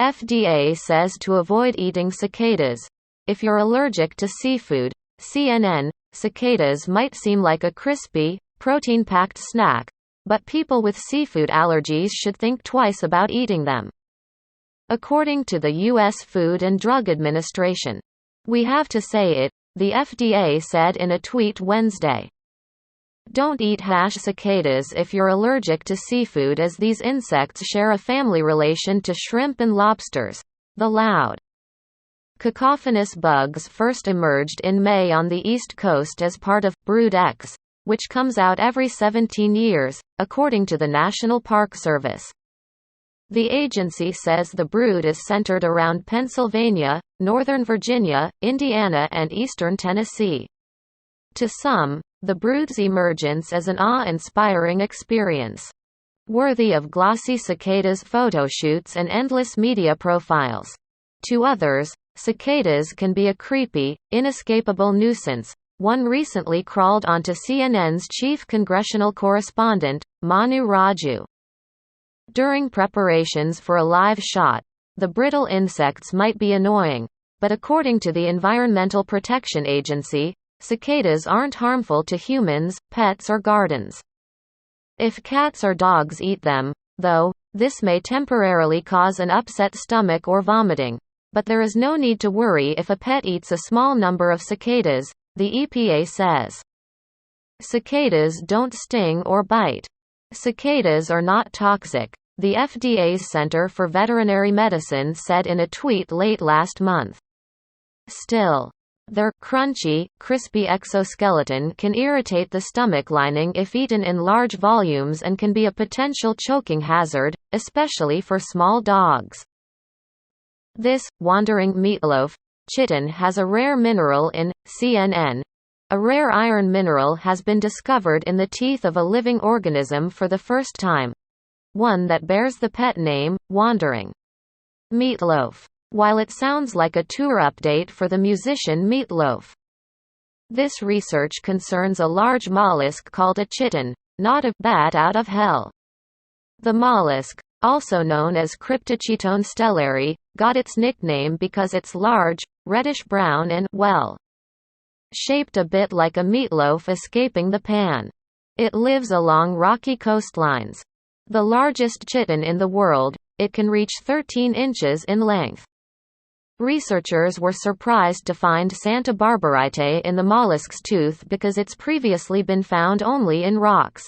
FDA says to avoid eating cicadas. If you're allergic to seafood, CNN, cicadas might seem like a crispy, protein-packed snack, but people with seafood allergies should think twice about eating them. According to the U.S. Food and Drug Administration. We have to say it, the FDA said in a tweet Wednesday. Don't eat cicadas if you're allergic to seafood, as these insects share a family relation to shrimp and lobsters. The loud, cacophonous bugs first emerged in May on the East Coast as part of Brood X, which comes out every 17 years, according to the National Park Service. The agency says the brood is centered around Pennsylvania, Northern Virginia, Indiana, and eastern Tennessee. To some, the brood's emergence is an awe-inspiring experience, worthy of glossy cicadas photoshoots and endless media profiles. To others, cicadas can be a creepy, inescapable nuisance. One recently crawled onto CNN's chief congressional correspondent, Manu Raju. During preparations for a live shot, the brittle insects might be annoying, but according to the Environmental Protection Agency, cicadas aren't harmful to humans, pets, or gardens. If cats or dogs eat them, though, this may temporarily cause an upset stomach or vomiting, but there is no need to worry if a pet eats a small number of cicadas, the EPA says. Cicadas don't sting or bite. Cicadas are not toxic, the FDA's Center for Veterinary Medicine said in a tweet late last month. Still, their crunchy, crispy exoskeleton can irritate the stomach lining if eaten in large volumes and can be a potential choking hazard, especially for small dogs. This wandering meatloaf, chitin, has a rare mineral in CNN. A rare iron mineral has been discovered in the teeth of a living organism for the first time, one that bears the pet name, Wandering Meatloaf, while it sounds like a tour update for the musician Meat Loaf. This research concerns a large mollusk called a chitin, not a bat out of hell. The mollusk, also known as Cryptochitone stellari, got its nickname because it's large, reddish-brown and, well, shaped a bit like a meatloaf escaping the pan. It lives along rocky coastlines. The largest chitin in the world, it can reach 13 inches in length. Researchers were surprised to find Santa Barbarite in the mollusk's tooth because it's previously been found only in rocks.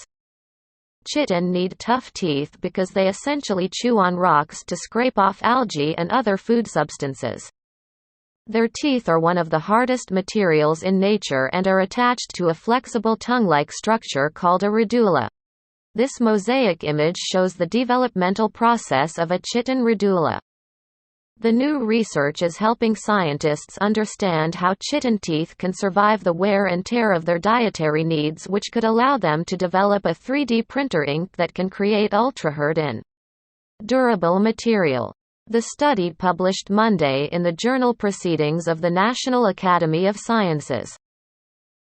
Chitin need tough teeth because they essentially chew on rocks to scrape off algae and other food substances. Their teeth are one of the hardest materials in nature and are attached to a flexible tongue-like structure called a radula. This mosaic image shows the developmental process of a chitin radula. The new research is helping scientists understand how chitin teeth can survive the wear and tear of their dietary needs, which could allow them to develop a 3D printer ink that can create ultra-hard and durable material. The study published Monday in the journal Proceedings of the National Academy of Sciences.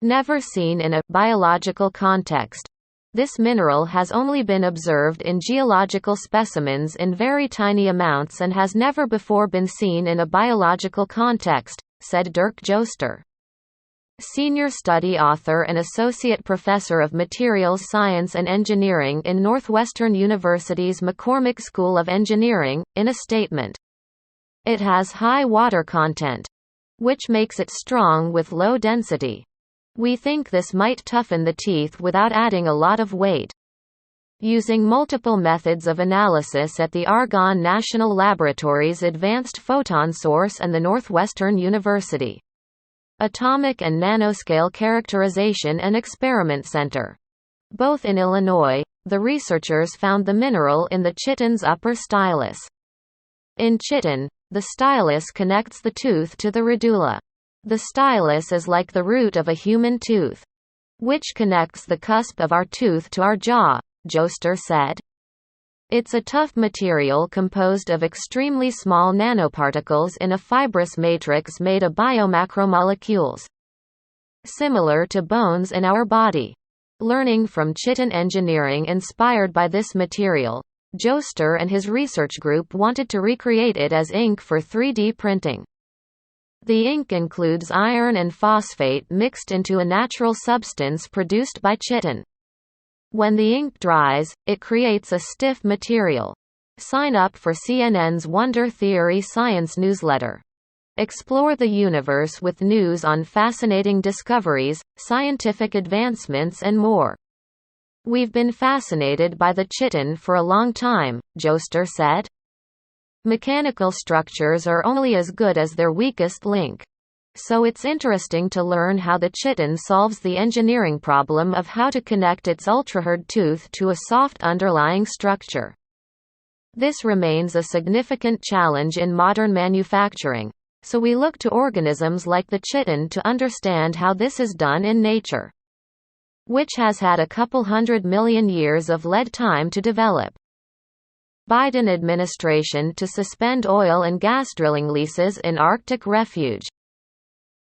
Never seen in a biological context. This mineral has only been observed in geological specimens in very tiny amounts and has never before been seen in a biological context, said Dirk Joester, senior study author and associate professor of materials science and engineering in Northwestern University's McCormick School of Engineering, in a statement. It has high water content, which makes it strong with low density. We think this might toughen the teeth without adding a lot of weight. Using multiple methods of analysis at the Argonne National Laboratory's Advanced Photon Source and the Northwestern University Atomic and Nanoscale Characterization and Experiment Center, both in Illinois, the researchers found the mineral in the chitin's upper stylus. In chitin, the stylus connects the tooth to the radula. The stylus is like the root of a human tooth, which connects the cusp of our tooth to our jaw, Joester said. It's a tough material composed of extremely small nanoparticles in a fibrous matrix made of biomacromolecules, similar to bones in our body. Learning from chitin engineering inspired by this material, Joester and his research group wanted to recreate it as ink for 3D printing. The ink includes iron and phosphate mixed into a natural substance produced by chitin. When the ink dries, it creates a stiff material. Sign up for CNN's Wonder Theory Science newsletter. Explore the universe with news on fascinating discoveries, scientific advancements and more. We've been fascinated by the chitin for a long time, Joester said. Mechanical structures are only as good as their weakest link. So it's interesting to learn how the chitin solves the engineering problem of how to connect its ultrahard tooth to a soft underlying structure. This remains a significant challenge in modern manufacturing, so we look to organisms like the chitin to understand how this is done in nature, which has had a couple 100 million years of lead time to develop. Biden administration to suspend oil and gas drilling leases in Arctic refuge.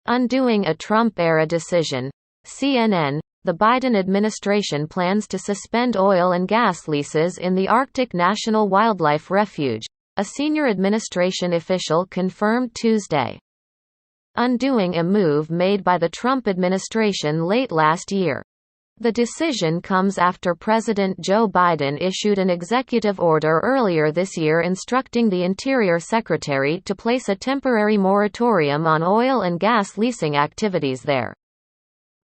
Undoing a Trump-era decision. CNN, the Biden administration plans to suspend oil and gas leases in the Arctic National Wildlife Refuge, a senior administration official confirmed Tuesday. Undoing a move made by the Trump administration late last year. The decision comes after President Joe Biden issued an executive order earlier this year instructing the Interior Secretary to place a temporary moratorium on oil and gas leasing activities there,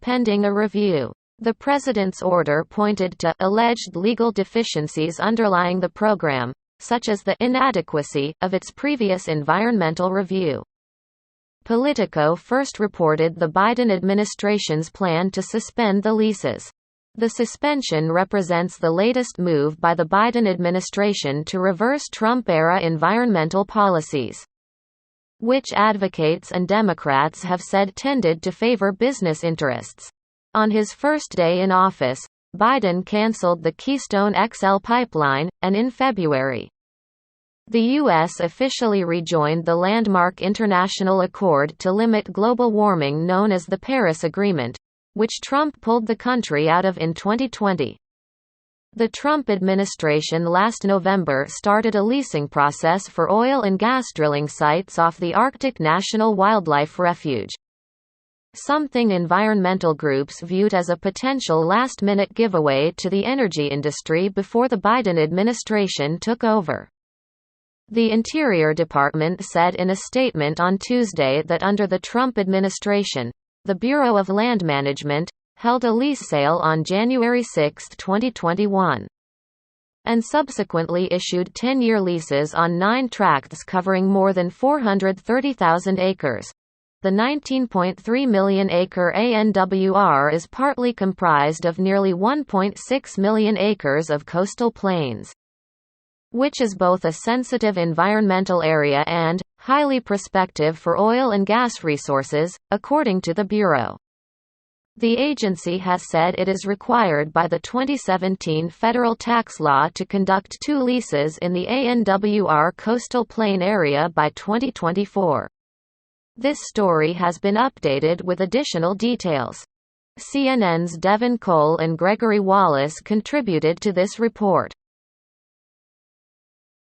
pending a review. The president's order pointed to alleged legal deficiencies underlying the program, such as the inadequacy of its previous environmental review. Politico first reported the Biden administration's plan to suspend the leases. The suspension represents the latest move by the Biden administration to reverse Trump-era environmental policies, which advocates and Democrats have said tended to favor business interests. On his first day in office, Biden canceled the Keystone XL pipeline, and in February, the U.S. officially rejoined the landmark international accord to limit global warming known as the Paris Agreement, which Trump pulled the country out of in 2020. The Trump administration last November started a leasing process for oil and gas drilling sites off the Arctic National Wildlife Refuge, something environmental groups viewed as a potential last-minute giveaway to the energy industry before the Biden administration took over. The Interior Department said in a statement on Tuesday that under the Trump administration, the Bureau of Land Management held a lease sale on January 6, 2021, and subsequently issued 10-year leases on 9 tracts covering more than 430,000 acres. The 19.3 million-acre ANWR is partly comprised of nearly 1.6 million acres of coastal plains, which is both a sensitive environmental area and highly prospective for oil and gas resources, according to the Bureau. The agency has said it is required by the 2017 federal tax law to conduct 2 leases in the ANWR coastal plain area by 2024. This story has been updated with additional details. CNN's Devin Cole and Gregory Wallace contributed to this report.